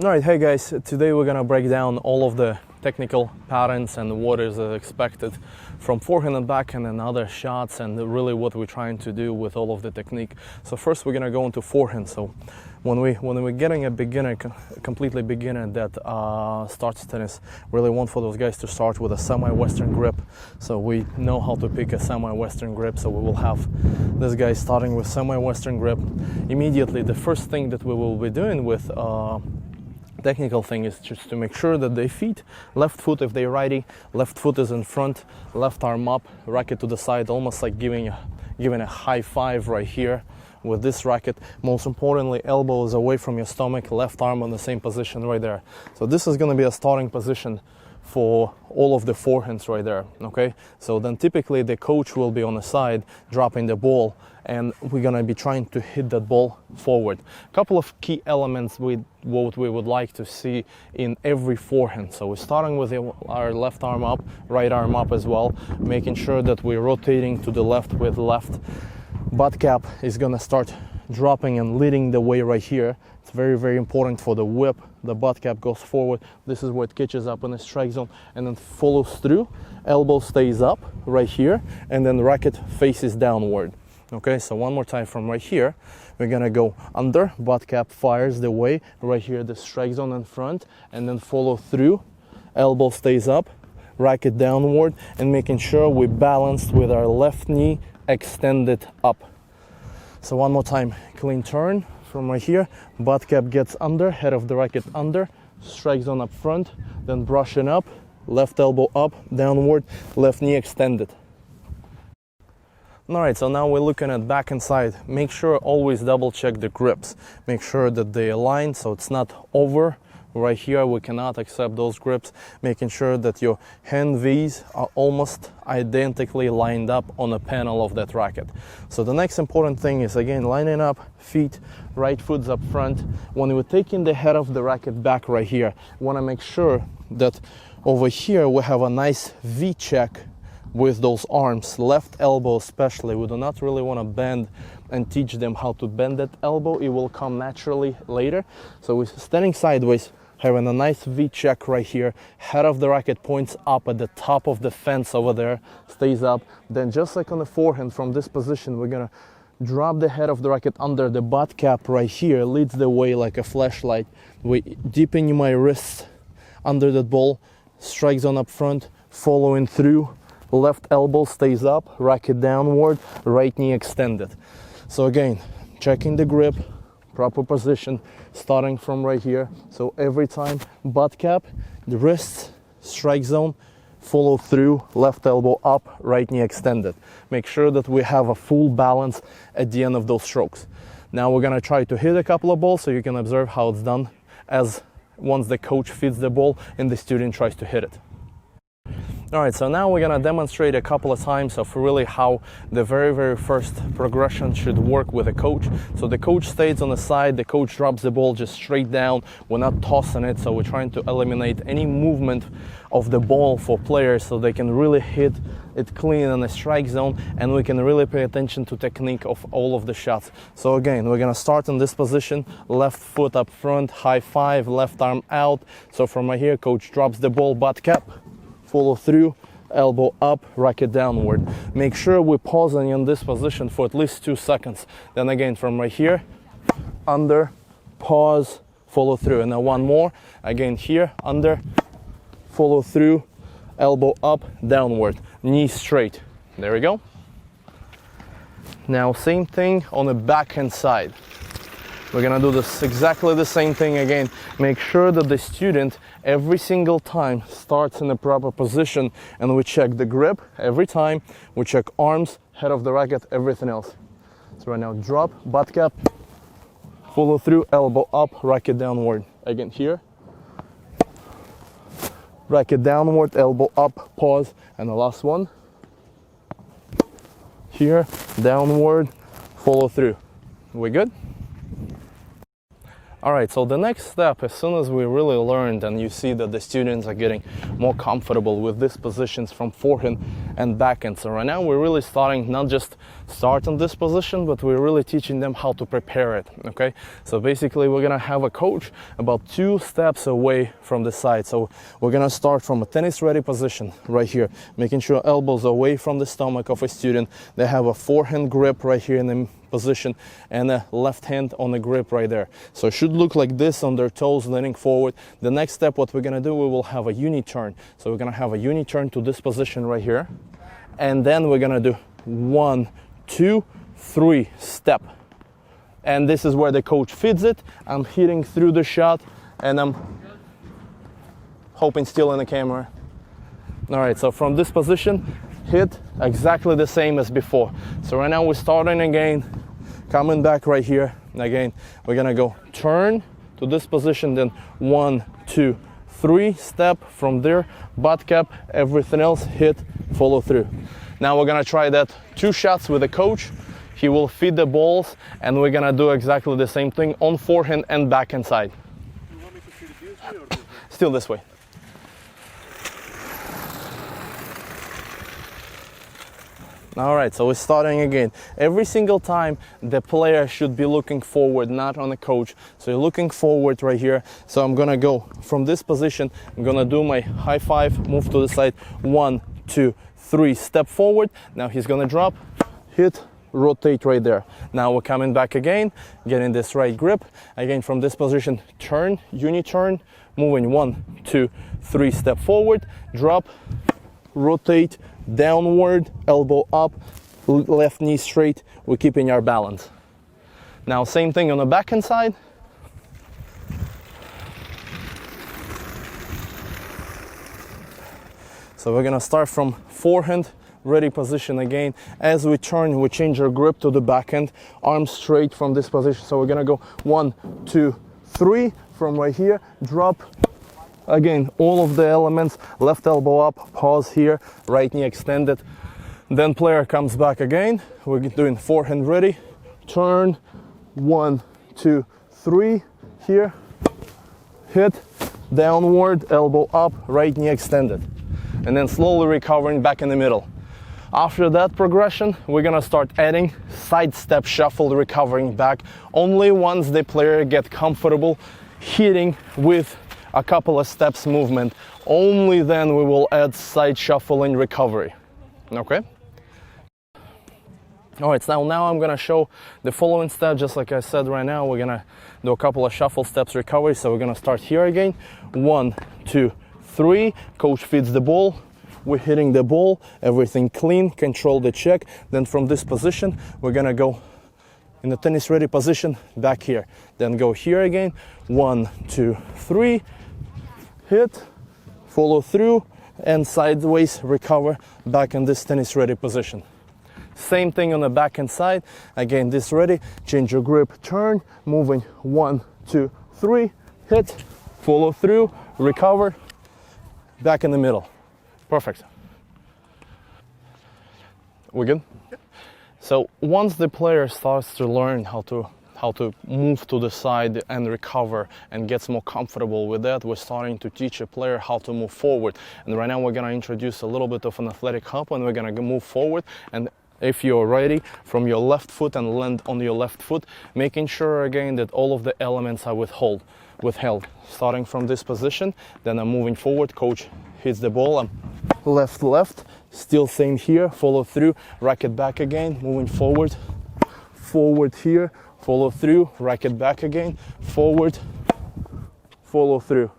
Alright, hey guys, today we're gonna break down all of the technical patterns and what is expected from forehand and backhand and other shots, and really what we're trying to do with all of the technique. So first we're gonna go into forehand. So when we're getting a beginner, completely beginner that starts tennis, really want for those guys to start with a semi-western grip. So we know how to pick a semi-western grip, so we will have this guy starting with semi-western grip. Immediately the first thing that we will be doing with technical thing is just to make sure that they feet, left foot if they're righty, left foot is in front, left arm up, racket to the side, almost like giving a high five right here with this racket. Most importantly, elbows away from your stomach, left arm on the same position right there. So this is going to be a starting position for all of the forehands right there, okay? So then typically the coach will be on the side dropping the ball, and we're gonna be trying to hit that ball forward. A couple of key elements what we would like to see in every forehand. So we're starting with our left arm up, right arm up as well, making sure that we're rotating to the left with left. Butt cap is gonna start dropping and leading the way right here. It's very, very important for the whip. The butt cap goes forward. This is where it catches up in the strike zone and then follows through. Elbow stays up right here, and then the racket faces downward. Okay, so one more time from right here, we're gonna go under, butt cap fires the way, right here the strike zone in front, and then follow through, elbow stays up, racket downward, and making sure we balanced with our left knee extended up. So one more time, clean turn from right here, butt cap gets under, head of the racket under, strike zone up front, then brushing up, left elbow up, downward, left knee extended. Alright, so now we're looking at back and side. Make sure always double check the grips. Make sure that they align so it's not over. Right here we cannot accept those grips. Making sure that your hand V's are almost identically lined up on the panel of that racket. So the next important thing is, again, lining up, feet, right foot's up front. When we're taking the head of the racket back right here, we want to make sure that over here we have a nice V check with those arms, left elbow especially. We do not really want to bend and teach them how to bend that elbow. It will come naturally later. So we're standing sideways, having a nice V check right here. Head of the racket points up at the top of the fence over there, stays up. Then just like on the forehand, from this position, we're gonna drop the head of the racket under. The butt cap right here leads the way like a flashlight. We deepen my wrists under that ball, strike zone up front, following through. Left elbow stays up, racket downward, right knee extended. So again, checking the grip, proper position, starting from right here. So every time, butt cap, the wrists, strike zone, follow through, left elbow up, right knee extended. Make sure that we have a full balance at the end of those strokes. Now we're gonna try to hit a couple of balls so you can observe how it's done as once the coach feeds the ball and the student tries to hit it. Alright, so now we're gonna demonstrate a couple of times of really how the very first progression should work with a coach. So the coach stays on the side, the coach drops the ball just straight down. We're not tossing it, so we're trying to eliminate any movement of the ball for players so they can really hit it clean in the strike zone, and we can really pay attention to technique of all of the shots. So again, we're gonna start in this position, left foot up front, high five, left arm out. So from right here, coach drops the ball, butt cap, follow through, elbow up, racket downward. Make sure we're pausing in this position for at least 2 seconds. Then again, from right here, under, pause, follow through. And now one more, again here, under, follow through, elbow up, downward, knee straight. There we go. Now same thing on the backhand side. We're gonna do this exactly the same thing again. Make sure that the student every single time starts in the proper position, and we check the grip every time. We check arms, head of the racket, everything else. So right now, drop, butt cap, follow through, elbow up, racket downward. Again here, racket downward, elbow up, pause, and the last one. Here, downward, follow through. We good? All right, so the next step, as soon as we really learned and you see that the students are getting more comfortable with these positions from forehand and backhand. So right now we're really starting, not just start on this position, but we're really teaching them how to prepare it, okay? So basically we're gonna have a coach about 2 steps away from the side. So we're gonna start from a tennis ready position right here, making sure elbows away from the stomach of a student. They have a forehand grip right here in the position and a left hand on the grip right there. So it should look like this on their toes, leaning forward. The next step, what we're gonna do, we will have a uni turn. So we're gonna have a uni turn to this position right here, and then we're gonna do 1, 2, 3 step. And this is where the coach feeds it. I'm hitting through the shot and I'm hoping still in the camera. All right, so from this position, hit exactly the same as before. So right now we're starting again, coming back right here. Again, we're gonna go turn to this position, then 1, 2, 3 step from there, butt cap, everything else, hit, follow through. Now we're gonna try that 2 shots with the coach. He will feed the balls and we're gonna do exactly the same thing on forehand and backhand side. You want me to feed it this way or this way? Still this way. All right, so we're starting again. Every single time the player should be looking forward, not on the coach. So you're looking forward right here. So I'm gonna go from this position. I'm gonna do my high five, move to the side. 1, 2, 3, step forward. Now he's gonna drop, hit, rotate right there. Now we're coming back again, getting this right grip. Again, from this position, turn, uni turn, moving 1, 2, 3, step forward, drop, rotate, downward, elbow up, left knee straight. We're keeping our balance. Now same thing on the backhand side. So we're gonna start from forehand, ready position again. As we turn, we change our grip to the backhand, arms straight from this position. So we're gonna go 1, 2, 3 from right here, drop. Again, all of the elements, left elbow up, pause here, right knee extended. Then player comes back again. We're doing forehand ready, turn, 1, 2, 3, here, hit, downward, elbow up, right knee extended. And then slowly recovering back in the middle. After that progression, we're gonna start adding side step shuffle, recovering back. Only once the player get comfortable hitting with a couple of steps movement, only then we will add side shuffle and recovery. Okay? All right, so now I'm gonna show the following step. Just like I said, right now we're gonna do a couple of shuffle steps recovery. So we're gonna start here again. 1, 2, 3. Coach feeds the ball. We're hitting the ball, everything clean, control the check. Then from this position, we're gonna go in the tennis ready position back here. Then go here again. 1, 2, 3. Hit, follow through, and sideways recover back in this tennis ready position. Same thing on the backhand side. Again, this ready, change your grip, turn, moving 1, 2, 3, hit, follow through, recover, back in the middle. Perfect. We good? Yep. So once the player starts to learn how to move to the side and recover and gets more comfortable with that, we're starting to teach a player how to move forward. And right now we're gonna introduce a little bit of an athletic hop, and we're gonna move forward. And if you're ready, from your left foot and land on your left foot, making sure again that all of the elements are withheld. Starting from this position, then I'm moving forward, coach hits the ball, I'm left, still same here, follow through, racket back again, moving forward here, follow through, racket back again, forward, follow through.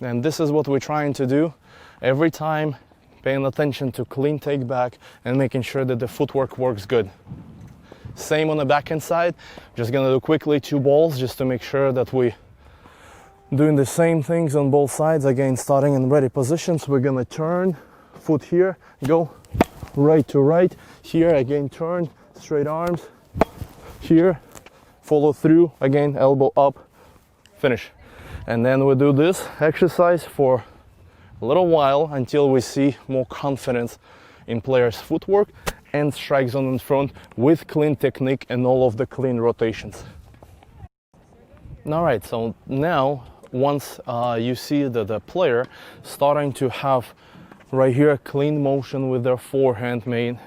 And this is what we're trying to do every time, paying attention to clean take back and making sure that the footwork works good. Same on the backhand side, just gonna do quickly 2 balls just to make sure that we doing the same things on both sides. Again, starting in ready positions, we're gonna turn, foot here, go right to right, here again turn, straight arms, here, follow through, again elbow up, finish. And then we do this exercise for a little while until we see more confidence in players' footwork and strike zone in front with clean technique and all of the clean rotations. All right, so now once you see that the player starting to have right here clean motion with their forehand,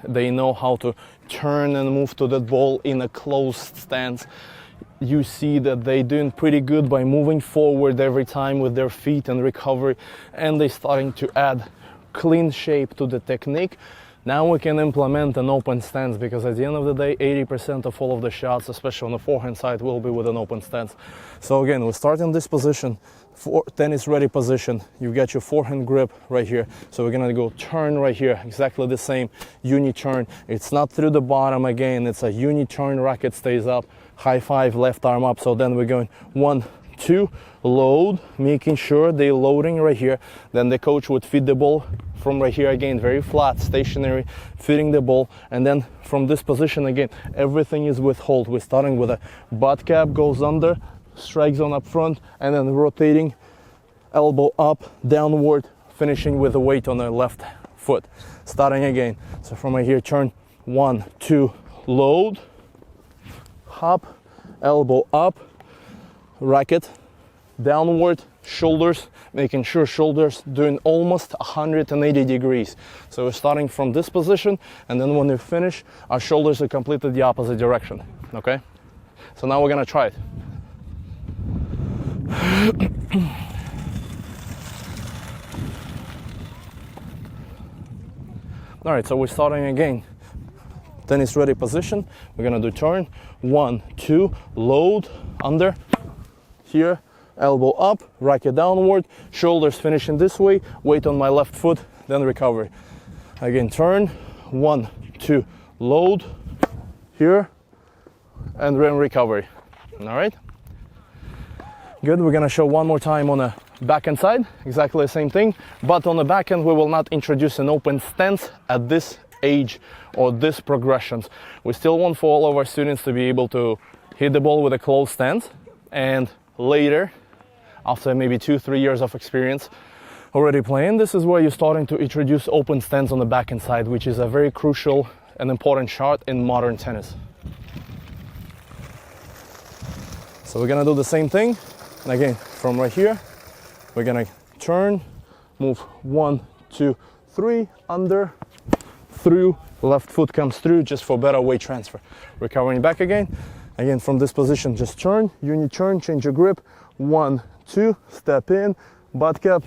they know how to turn and move to that ball in a closed stance. You see that they're doing pretty good by moving forward every time with their feet and recovery, and they're starting to add clean shape to the technique. Now we can implement an open stance, because at the end of the day 80% of all of the shots, especially on the forehand side, will be with an open stance. So again, we start in this position, tennis ready position. You get your forehand grip right here. So we're gonna go turn right here, exactly the same uni turn. It's not through the bottom again, it's a uni turn, racket stays up, high five, left arm up. So then we're going 1, 2, load, making sure they're loading right here. Then the coach would feed the ball from right here again, very flat, stationary, feeding the ball. And then from this position again, everything is with hold. We're starting with a butt cap, goes under, strike zone up front, and then rotating, elbow up, downward, finishing with the weight on the left foot. Starting again. So from right here, turn 1, 2, load, hop, elbow up, racket, downward, shoulders, making sure shoulders doing almost 180 degrees. So we're starting from this position, and then when we finish, our shoulders are completely the opposite direction. Okay? So now we're gonna try it. All right, so we're starting again. Tennis ready position. We're gonna do turn 1, 2, load, under, here, elbow up, racket downward, shoulders finishing this way, weight on my left foot, then recovery. Again, turn 1, 2, load, here, and then recovery. All right? Good. We're gonna show one more time on the backhand side, exactly the same thing, but on the backhand we will not introduce an open stance at this age or this progressions. We still want for all of our students to be able to hit the ball with a closed stance, and later, after maybe 2-3 years of experience already playing, this is where you're starting to introduce open stance on the backhand side, which is a very crucial and important shot in modern tennis. So we're gonna do the same thing. And again, from right here, we're gonna turn, move 1, 2, 3, under, through, left foot comes through just for better weight transfer. Recovering back again. Again, from this position, just turn, uni turn, change your grip. 1, 2, step in, butt cap,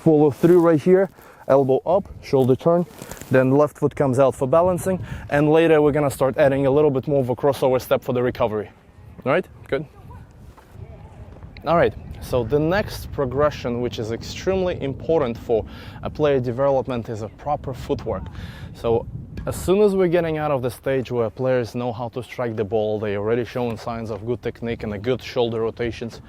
follow through right here, elbow up, shoulder turn, then left foot comes out for balancing, and later we're gonna start adding a little bit more of a crossover step for the recovery. All right, good. All right, so the next progression, which is extremely important for a player development, is a proper footwork. So as soon as we're getting out of the stage where players know how to strike the ball, they already showing signs of good technique and a good shoulder rotations,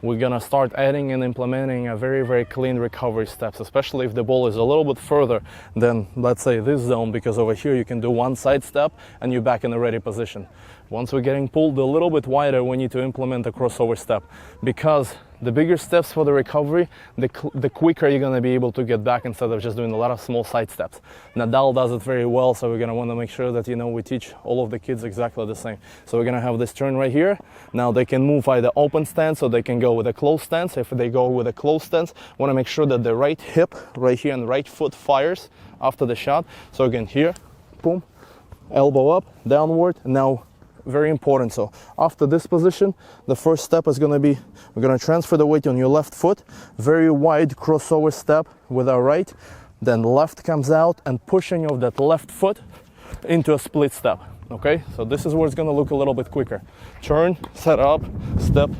we're gonna start adding and implementing a very, very clean recovery steps, especially if the ball is a little bit further than, let's say, this zone, because over here you can do one side step and you're back in the ready position. Once we're getting pulled a little bit wider, we need to implement a crossover step, because the bigger steps for the recovery, the quicker you're going to be able to get back instead of just doing a lot of small side steps. Nadal does it very well, so we're going to want to make sure that, we teach all of the kids exactly the same. So we're going to have this turn right here. Now they can move either open stance or they can go with a closed stance. If they go with a closed stance, want to make sure that the right hip right here and right foot fires after the shot. So again, here, boom, elbow up, downward, now very important. So after this position, the first step is going to be, we're going to transfer the weight on your left foot, very wide crossover step with our right, then left comes out and pushing of that left foot into a split step. Okay, so this is where it's going to look a little bit quicker. Turn, set up, step,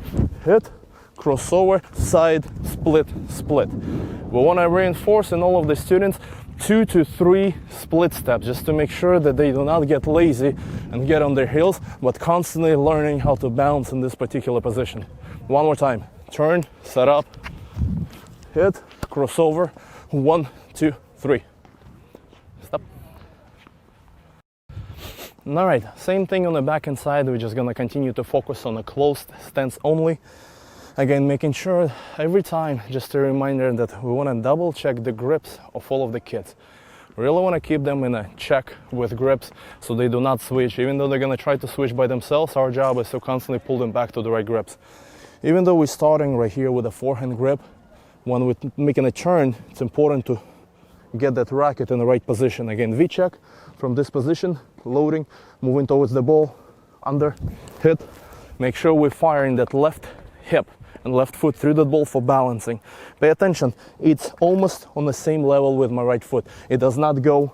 hit, crossover, side, split, split. We want to reinforce in all of the students 2 to 3 split steps, just to make sure that they do not get lazy and get on their heels, but constantly learning how to bounce in this particular position. One more time. Turn, set up, hit, crossover, 1, 2, 3. Stop. All right, same thing on the backhand side. We're just gonna continue to focus on a closed stance only. Again, making sure every time, just a reminder that we want to double check the grips of all of the kids. We really want to keep them in a check with grips so they do not switch. Even though they're going to try to switch by themselves, our job is to constantly pull them back to the right grips. Even though we're starting right here with a forehand grip, when we're making a turn, it's important to get that racket in the right position. Again, V-check from this position, loading, moving towards the ball, under, hit. Make sure we're firing that left hip and left foot through the ball for balancing. Pay attention, it's almost on the same level with my right foot. It does not go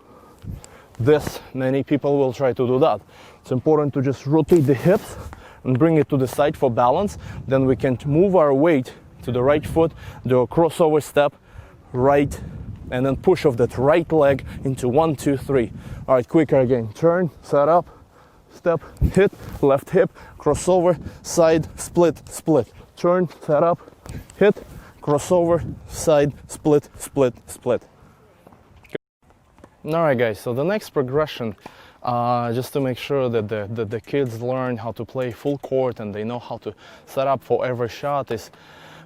this. Many people will try to do that. It's important to just rotate the hips and bring it to the side for balance. Then we can move our weight to the right foot, do a crossover step, right, and then push off that right leg into 1, 2, 3. All right, quicker again. Turn, set up, step, hit, left hip, crossover, side, split, split. Turn, set up, hit, crossover, side, split, split, split. All right, guys, so the next progression, just to make sure that the kids learn how to play full court and they know how to set up for every shot, is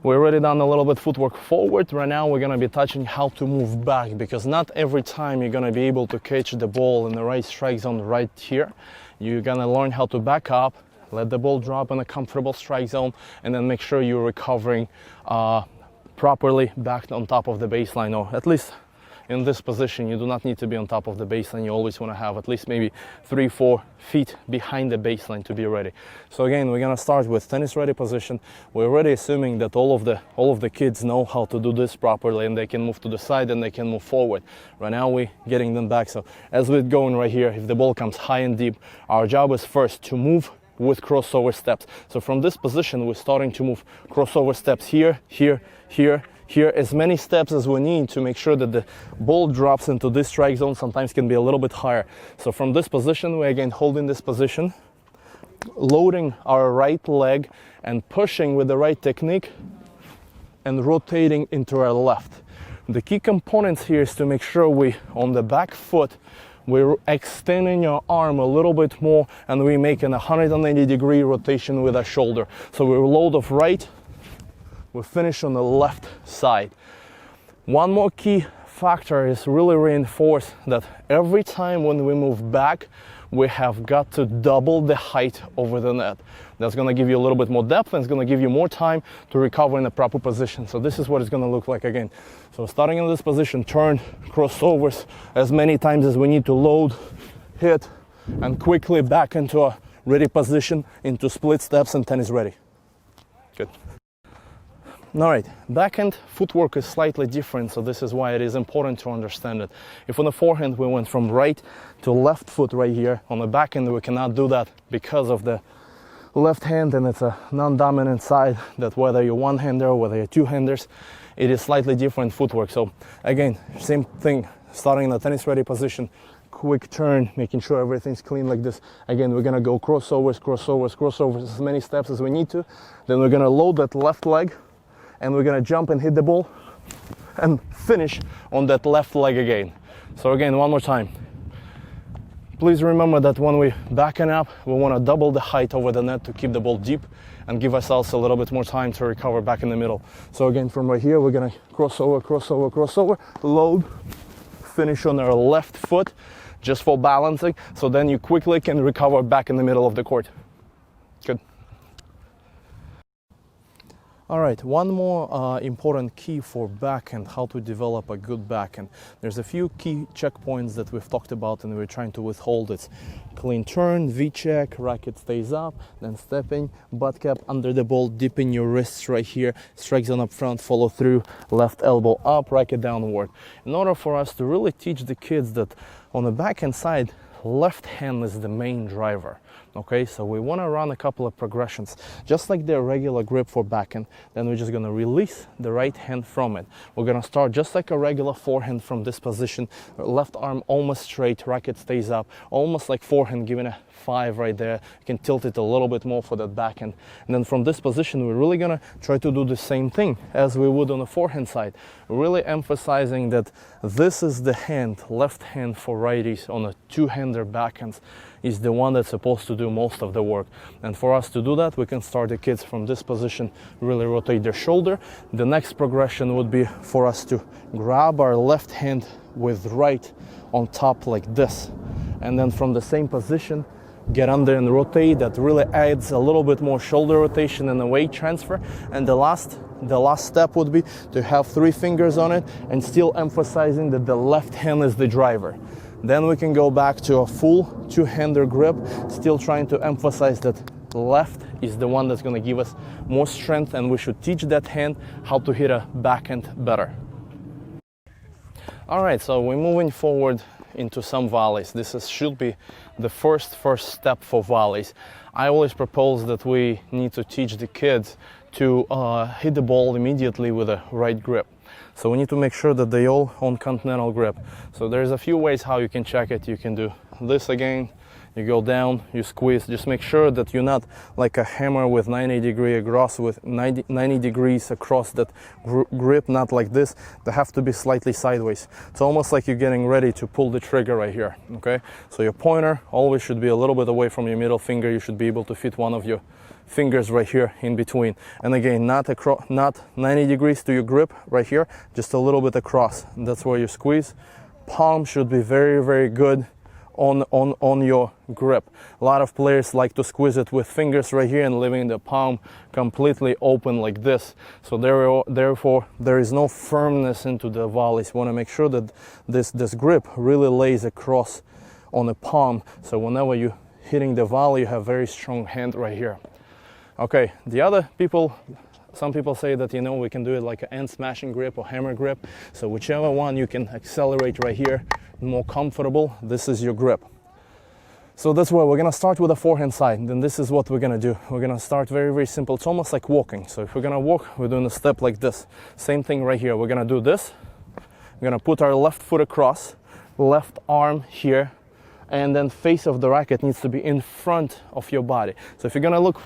we already done a little bit footwork forward. Right now we're going to be touching how to move back, because not every time you're going to be able to catch the ball in the right strike zone right here. You're going to learn how to back up, let the ball drop in a comfortable strike zone, and then make sure you're recovering properly back on top of the baseline, or at least in this position you do not need to be on top of the baseline. You always want to have at least maybe 3-4 feet behind the baseline to be ready. So again, we're going to start with tennis ready position. We're already assuming that all of the kids know how to do this properly, and they can move to the side and they can move forward. Right now we're getting them back. So as we're going right here, if the ball comes high and deep, our job is first to move with crossover steps. So from this position we're starting to move crossover steps here, here, here, here, as many steps as we need to make sure that the ball drops into this strike zone. Sometimes can be a little bit higher. So from this position, we're again holding this position, loading our right leg and pushing with the right technique and rotating into our left. The key components here is to make sure we, on the back foot, we're extending your arm a little bit more, and we're making a 180-degree rotation with our shoulder. So we load off right, we finish on the left side. One more key factor is really reinforce that every time when we move back, we have got to double the height over the net. That's going to give you a little bit more depth, and it's going to give you more time to recover in the proper position. So this is what it's going to look like again. So starting in this position, turn, crossovers as many times as we need to, load, hit, and quickly back into a ready position, into split steps and tennis ready. Good. All right, backhand footwork is slightly different, so this is why it is important to understand it. If on the forehand we went from right to left foot right here, on the backhand we cannot do that because of the left hand, and it's a non-dominant side, that whether you're one-hander or whether you're two-handers, it is slightly different footwork. So again, same thing, starting in the tennis ready position, quick turn, making sure everything's clean like this. Again, we're gonna go crossovers, crossovers, crossovers, as many steps as we need to. Then we're gonna load that left leg, and we're gonna jump and hit the ball and finish on that left leg again. So again, one more time. Please remember that when we're backing up, we wanna double the height over the net to keep the ball deep and give ourselves a little bit more time to recover back in the middle. So again, from right here, we're gonna crossover, crossover, crossover, load, finish on our left foot, just for balancing, so then you quickly can recover back in the middle of the court. Good. All right, one more important key for backhand, how to develop a good backhand. There's a few key checkpoints that we've talked about and we're trying to withhold. It's clean turn, V-check, racket stays up, then stepping, butt cap under the ball, dipping your wrists right here, strike zone up front, follow through, left elbow up, racket downward. In order for us to really teach the kids that on the backhand side, left hand is the main driver. Okay, so we want to run a couple of progressions, just like the regular grip for backhand. Then we're just going to release the right hand from it. We're going to start just like a regular forehand from this position. Left arm almost straight, racket stays up, almost like forehand, giving a 5 right there. You can tilt it a little bit more for that backhand. And then from this position, we're really going to try to do the same thing as we would on the forehand side. Really emphasizing that this is the hand, left hand for righties on a two-hander backhands, is the one that's supposed to do most of the work. And for us to do that, we can start the kids from this position, really rotate their shoulder. The next progression would be for us to grab our left hand with right on top like this. And then from the same position, get under and rotate. That really adds a little bit more shoulder rotation and a weight transfer. And the last step would be to have 3 fingers on it and still emphasizing that the left hand is the driver. Then we can go back to a full 2-hander grip, still trying to emphasize that left is the one that's going to give us more strength, and we should teach that hand how to hit a backhand better. All right, so we're moving forward into some volleys. This should be the first step for volleys. I always propose that we need to teach the kids to hit the ball immediately with a right grip. So we need to make sure that they all on continental grip. So there's a few ways how you can check it. You can do this again, you go down, you squeeze. Just make sure that you're not like a hammer with 90 degrees across that grip, not like this. They have to be slightly sideways. It's almost like you're getting ready to pull the trigger right here, okay? So your pointer always should be a little bit away from your middle finger. You should be able to fit one of your fingers right here in between. And again, not 90 degrees to your grip right here, just a little bit across. And that's where you squeeze. Palm should be very, very good on your grip. A lot of players like to squeeze it with fingers right here and leaving the palm completely open like this. So therefore there is no firmness into the volleys. You want to make sure that this grip really lays across on the palm. So whenever you hitting the volley, you have very strong hand right here. Okay, some people say that, we can do it like an end smashing grip or hammer grip. So whichever one you can accelerate right here, more comfortable, this is your grip. So that's where we're gonna start with the forehand side. And then this is what we're gonna do. We're gonna start very, very simple. It's almost like walking. So if we're gonna walk, we're doing a step like this. Same thing right here. We're gonna do this. We're gonna put our left foot across, left arm here, and then face of the racket needs to be in front of your body. So if you're gonna look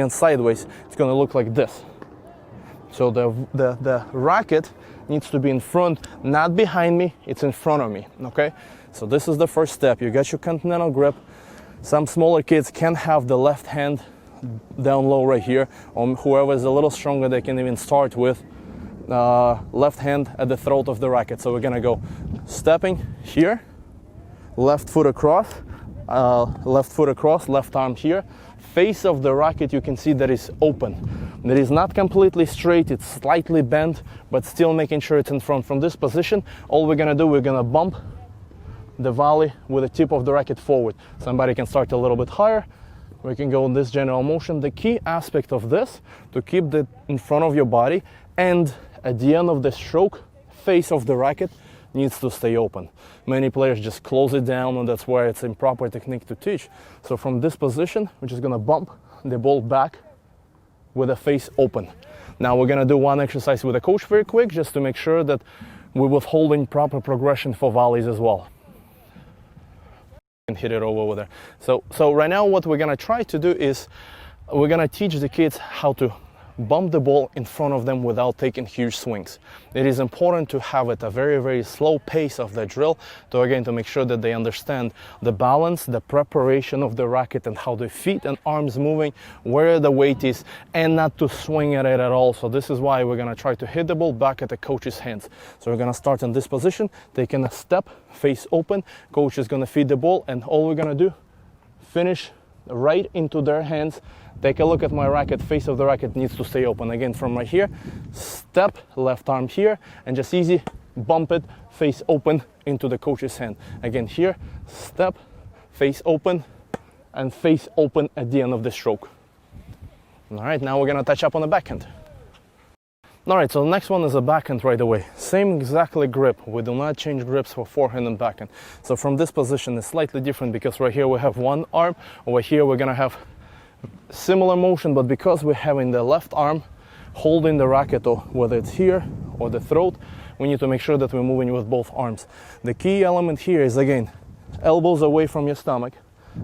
sideways, it's gonna look like this. So the racket needs to be in front, not behind me, it's in front of me, okay? So this is the first step. You got your continental grip. Some smaller kids can have the left hand down low right here, or whoever is a little stronger, they can even start with left hand at the throat of the racket. So we're gonna go stepping here, left foot across, left arm here. Face of the racket, you can see that is open. It is not completely straight, it's slightly bent, but still making sure it's in front. From this position, all we're gonna do, we're gonna bump the volley with the tip of the racket forward. Somebody can start a little bit higher. We can go in this general motion. The key aspect of this, to keep that in front of your body, and at the end of the stroke, face of the racket needs to stay open. Many players just close it down, and that's where it's improper technique to teach. So from this position, we're just gonna bump the ball back with the face open. Now we're gonna do one exercise with the coach very quick, just to make sure that we're withholding proper progression for volleys as well. And hit it over there. So right now what we're gonna try to do is we're gonna teach the kids how to bump the ball in front of them without taking huge swings. It is important to have it a very, very slow pace of the drill to make sure that they understand the balance, the preparation of the racket, and how the feet and arms moving, where the weight is, and not to swing at it at all. So this is why we're gonna try to hit the ball back at the coach's hands. So we're gonna start in this position, taking a step, face open. Coach is gonna feed the ball, and all we're gonna do, finish right into their hands. Take a look at my racket. Face of the racket needs to stay open. Again, from right here, step, left arm here, and just easy bump it, face open into the coach's hand. Again, here, step, face open, and face open at the end of the stroke. All right, now we're gonna touch up on the backhand. All right, so the next one is a backhand right away. Same exactly grip. We do not change grips for forehand and backhand. So from this position, it's slightly different because right here we have one arm. Over here, we're gonna have similar motion, but because we're having the left arm holding the racket, or whether it's here or the throat, we need to make sure that we're moving with both arms. The key element here is, again, elbows away from your stomach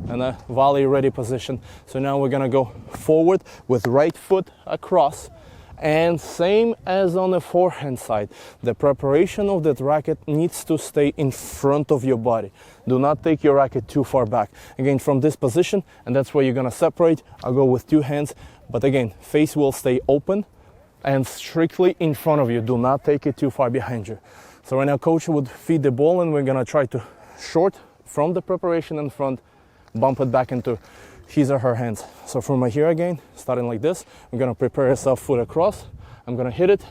and a volley ready position. So now we're gonna go forward with right foot across, and same as on the forehand side, the preparation of that racket needs to stay in front of your body. Do not take your racket too far back. Again, from this position, and that's where you're gonna separate. I'll go with two hands, but again, face will stay open and strictly in front of you. Do not take it too far behind you. So right now, coach would feed the ball, and we're gonna try to short from the preparation in front, bump it back into his or her hands. So from right here again, starting like this, I'm gonna prepare yourself foot across. I'm gonna hit it,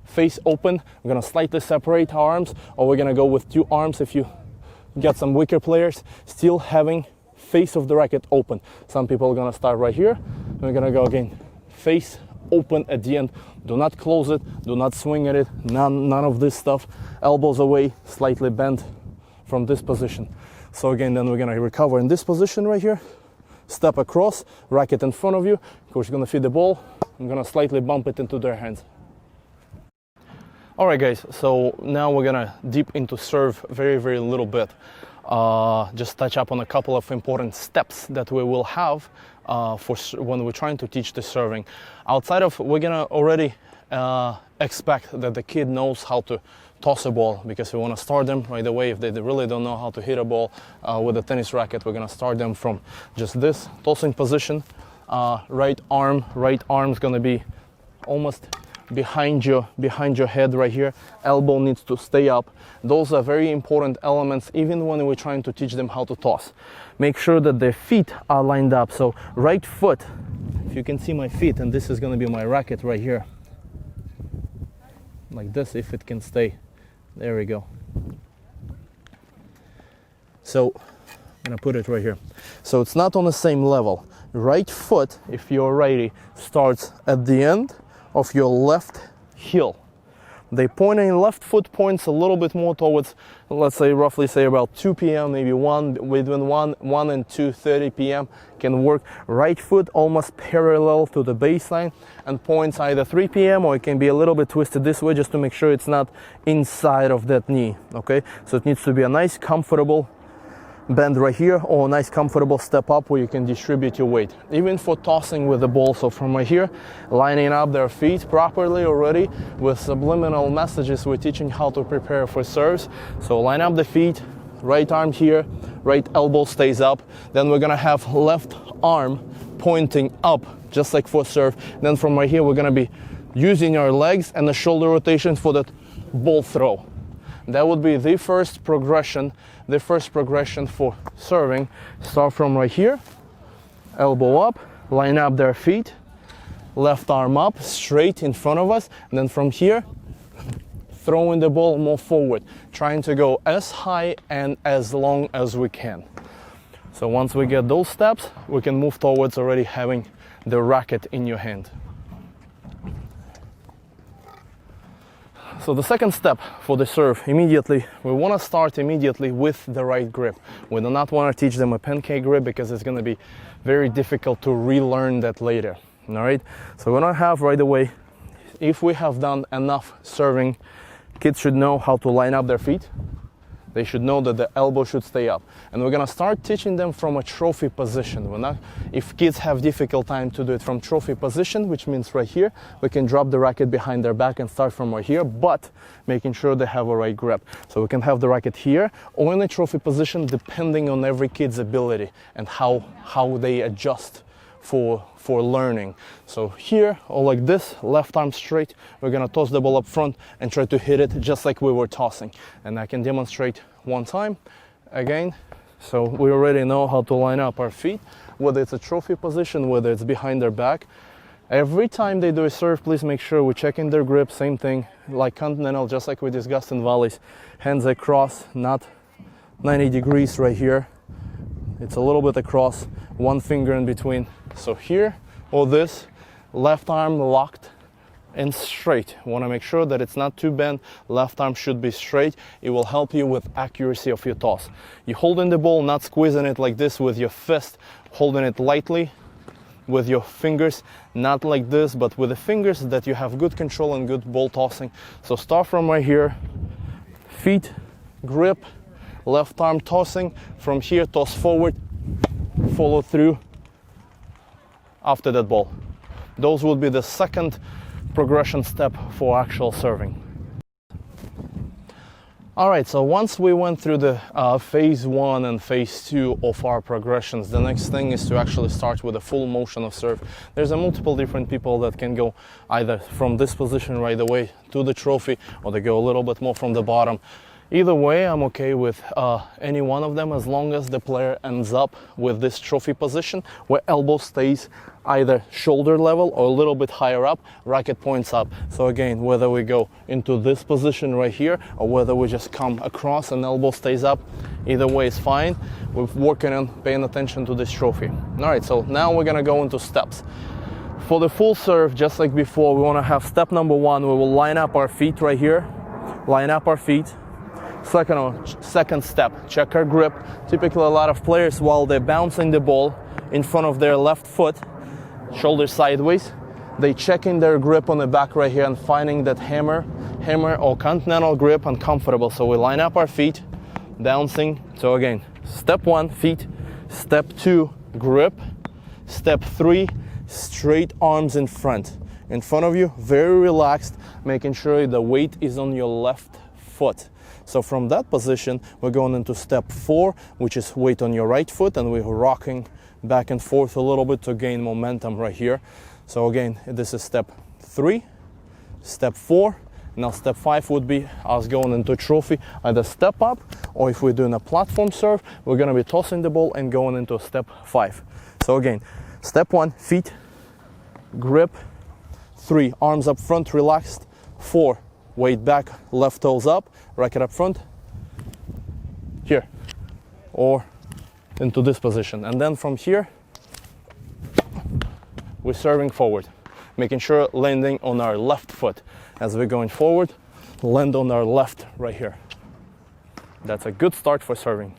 face open. I'm gonna slightly separate our arms, or we're gonna go with 2 arms if you get some weaker players, still having face of the racket open. Some people are gonna start right here. We're gonna go again, face open at the end. Do not close it, do not swing at it, none of this stuff. Elbows away, slightly bent from this position. So again, then we're gonna recover in this position right here. Step across, racket in front of you. Coach is gonna feed the ball. I'm gonna slightly bump it into their hands. All right, guys, so now we're gonna deep into serve very little bit. Just touch up on a couple of important steps that we will have for when we're trying to teach the serving. Outside of, we're gonna already expect that the kid knows how to toss a ball, because we want to start them right away. If they really don't know how to hit a ball with a tennis racket, we're gonna start them from just this tossing position. Right arm is gonna be almost behind your head right here. Elbow needs to stay up. Those are very important elements even when we're trying to teach them how to toss. Make sure that their feet are lined up. So right foot, if you can see my feet, and this is going to be my racket right here, like this, if it can stay. There we go. So I'm gonna put it right here. So it's not on the same level. Right foot, if you're righty, starts at the end of your left heel. The pointing left foot points a little bit more towards, let's say, roughly say about 2 p.m., maybe between 1 and 2:30 p.m. can work. Right foot almost parallel to the baseline and points either 3 p.m. or it can be a little bit twisted this way, just to make sure it's not inside of that knee, okay? So it needs to be a nice, comfortable bend right here, or a nice comfortable step up where you can distribute your weight. Even for tossing with the ball, so from right here, lining up their feet properly already with subliminal messages, we're teaching how to prepare for serves. So line up the feet, right arm here, right elbow stays up. Then we're gonna have left arm pointing up, just like for serve. Then from right here, we're gonna be using our legs and the shoulder rotation for that ball throw. That would be the first progression for serving. Start from right here, elbow up, line up their feet, left arm up, straight in front of us, and then from here, throwing the ball more forward, trying to go as high and as long as we can. So once we get those steps, we can move towards already having the racket in your hand. So the second step for the serve, immediately, we want to start immediately with the right grip. We do not want to teach them a pancake grip because it's going to be very difficult to relearn that later. All right, so we're going to have right away, if we have done enough serving, kids should know how to line up their feet. They should know that the elbow should stay up. And we're gonna start teaching them from a trophy position. If kids have difficult time to do it from trophy position, which means right here, we can drop the racket behind their back and start from right here, but making sure they have a right grip. So we can have the racket here or in a trophy position, depending on every kid's ability and how they adjust for learning. So here, or like this, left arm straight, we're gonna toss the ball up front and try to hit it just like we were tossing. And I can demonstrate one time again. So we already know how to line up our feet, whether it's a trophy position, whether it's behind their back. Every time they do a serve, please make sure we're checking their grip. Same thing like continental, just like we discussed in volleys. Hands across, not 90 degrees right here. It's a little bit across, one finger in between. So here, or this, left arm locked and straight. You want to make sure that it's not too bent. Left arm should be straight. It will help you with accuracy of your toss. You're holding the ball, not squeezing it like this with your fist, holding it lightly with your fingers, not like this, but with the fingers that you have good control and good ball tossing. So start from right here, feet, grip, left arm tossing. From here, toss forward, follow through after that ball. Those would be the second progression step for actual serving. All right, so once we went through the phase 1 and phase 2 of our progressions, the next thing is to actually start with a full motion of serve. There's a multiple different people that can go either from this position right away to the trophy, or they go a little bit more from the bottom. Either way, I'm okay with any one of them as long as the player ends up with this trophy position where elbow stays either shoulder level or a little bit higher up, racket points up. So again, whether we go into this position right here or whether we just come across and elbow stays up, either way is fine. We're working on paying attention to this trophy. All right, so now we're gonna go into steps. For the full serve, just like before, we wanna have step number one. We will line up our feet right here, line up our feet. Second step, check our grip. Typically a lot of players, while they're bouncing the ball in front of their left foot, shoulder sideways, they checking their grip on the back right here and finding that hammer or continental grip uncomfortable. So we line up our feet, bouncing. So again, step one, feet. Step two, grip. Step three, straight arms in front of you, very relaxed, making sure the weight is on your left foot. So from that position, we're going into step four, which is weight on your right foot, and we're rocking back and forth a little bit to gain momentum right here. So again, this is step three, step four. Now step five would be us going into trophy, either step up, or if we're doing a platform serve, we're gonna be tossing the ball and going into step five. So again, step one, feet, grip. Three, arms up front, relaxed. Four, weight back, left toes up, racket up front, here, or into this position. And then from here, we're serving forward, making sure landing on our left foot. As we're going forward, land on our left right here. That's a good start for serving.